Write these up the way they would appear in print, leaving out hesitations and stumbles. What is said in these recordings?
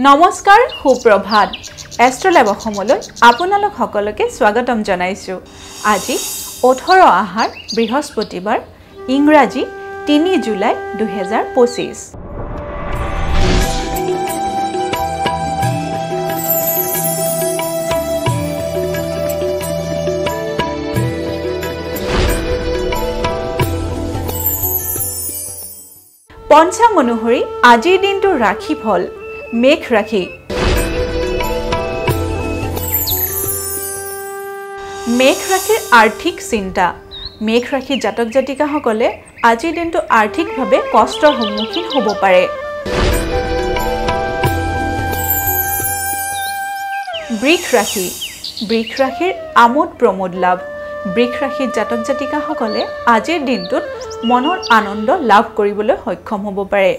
নমস্কাৰ সুপ্ৰভাত এষ্ট্ৰলাইভ অসমলৈ আপোনালোক সকলোকে স্বাগতম জনাইছো আজি 18 আহাৰ বৃহস্পতিবাৰ ইংৰাজী 3 জুলাই 2025 পঞ্চাং অনুসৰি আজিৰ দিনটো ৰাখি ফল মেঘ ৰাখি মেঘ ৰাখিৰ আৰ্থিক চিন্তা মেঘ ৰাখি জাতক জাতিকাসকলে আজিৰ দিনটো আৰ্থিকভাৱে কষ্টৰ সন্মুখীন হ'ব পাৰে বৃষ ৰাখিৰ আমোদ প্ৰমোদ লাভ বৃষ ৰাখি জাতক জাতিকাসকলে আজিৰ দিনটোত মনৰ আনন্দ লাভ কৰিবলৈ সক্ষম হ'ব পাৰে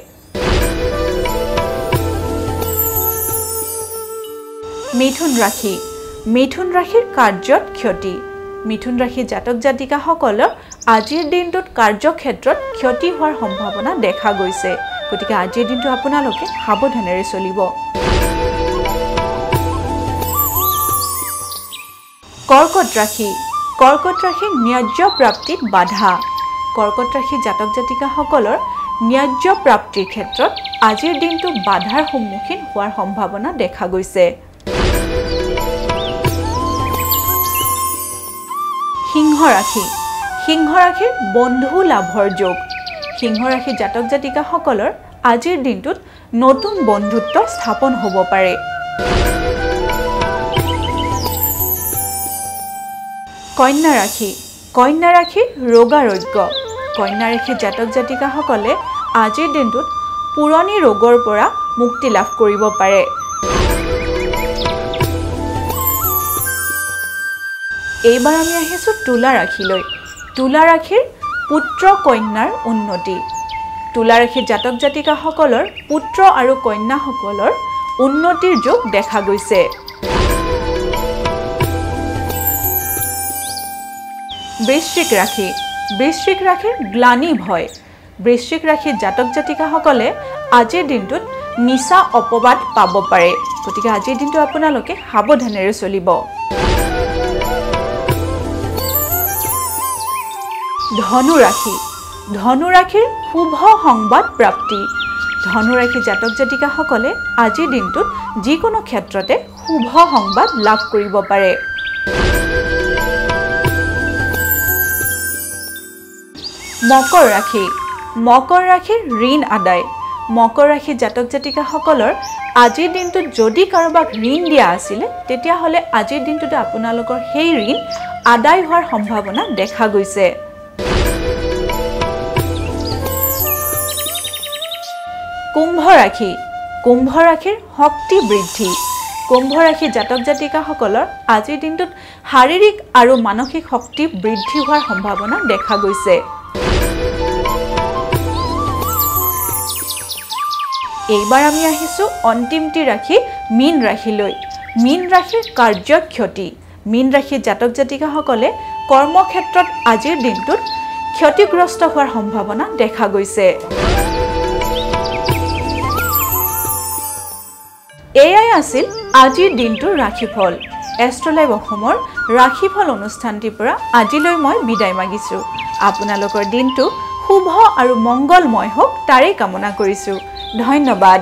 মিথুন ৰাশিৰ কাৰ্যত ক্ষতি মিথুন ৰাশি জাতক জাতিকাসকলৰ আজিৰ দিনটোত কাৰ্যক্ষেত্ৰত ক্ষতি হোৱাৰ সম্ভাৱনা দেখা গৈছে গতিকে আজিৰ দিনটো আপোনালোকে সাৱধানেৰে চলিব কৰ্কট ৰাশি ন্যায্য প্ৰাপ্তিত বাধা কৰ্কট ৰাশি জাতক জাতিকাসকলৰ ন্যায্য প্ৰাপ্তিৰ ক্ষেত্ৰত আজিৰ দিনটো বাধাৰ সন্মুখীন হোৱাৰ সম্ভাৱনা দেখা গৈছে সিংহ ৰাশিৰ বন্ধু লাভৰ যোগ সিংহ ৰাশি জাতক জাতিকাসকলৰ আজিৰ দিনটোত নতুন বন্ধুত্ব স্থাপন হ'ব পাৰে কন্যা ৰাশিৰ ৰোগাৰোগ্য কন্যা ৰাশি জাতক জাতিকাসকলে আজিৰ দিনটোত পুৰণি ৰোগৰ পৰা মুক্তি লাভ কৰিব পাৰে এইবাৰ আমি আহিছো তুলা ৰাশিলৈ তুলা ৰাশিৰ পুত্ৰ কন্যাৰ উন্নতি তুলা ৰাশি জাতক জাতিকাসকলৰ পুত্ৰ আৰু কন্যাসকলৰ উন্নতিৰ যোগ দেখা গৈছে বৃশ্চিক ৰাশিৰ গ্লানি ভয় বৃশ্চিক ৰাশি জাতক জাতিকাসকলে আজিৰ দিনটোত মিছা অপবাদ পাব পাৰে গতিকে আজিৰ দিনটো আপোনালোকে সাৱধানেৰে চলিব ধনু ৰাশিৰ শুভ সংবাদ প্ৰাপ্তি ধনু ৰাশি জাতক জাতিকাসকলে আজিৰ দিনটোত যিকোনো ক্ষেত্ৰতে শুভ সংবাদ লাভ কৰিব পাৰে মকৰ ৰাশিৰ ঋণ আদায় মকৰ ৰাশি জাতক জাতিকাসকলৰ আজিৰ দিনটোত যদি কাৰোবাক ঋণ দিয়া আছিলে তেতিয়াহ'লে আজিৰ দিনটোত আপোনালোকৰ সেই ঋণ আদায় হোৱাৰ সম্ভাৱনা দেখা গৈছে কুম্ভ ৰাশিৰ শক্তি বৃদ্ধি কুম্ভ ৰাশি জাতক জাতিকাসকলৰ আজিৰ দিনটোত শাৰীৰিক আৰু মানসিক শক্তি বৃদ্ধি হোৱাৰ সম্ভাৱনা দেখা গৈছে এইবাৰ আমি আহিছো অন্তিমটি ৰাশি মীন ৰাশিলৈ মীন ৰাশিৰ কাৰ্যক্ষতি মীন ৰাশি জাতক জাতিকাসকলে কৰ্মক্ষেত্ৰত আজিৰ দিনটোত ক্ষতিগ্ৰস্ত হোৱাৰ সম্ভাৱনা দেখা গৈছে এয়াই আছিল আজিৰ দিনটোৰ ৰাশিফল এষ্ট্ৰলাইভ অসমৰ ৰাশিফল অনুষ্ঠানটিৰ পৰা আজিলৈ মই বিদায় মাগিছো আপোনালোকৰ দিনটো শুভ আৰু মংগলময় হওক তাৰে কামনা কৰিছো ধন্যবাদ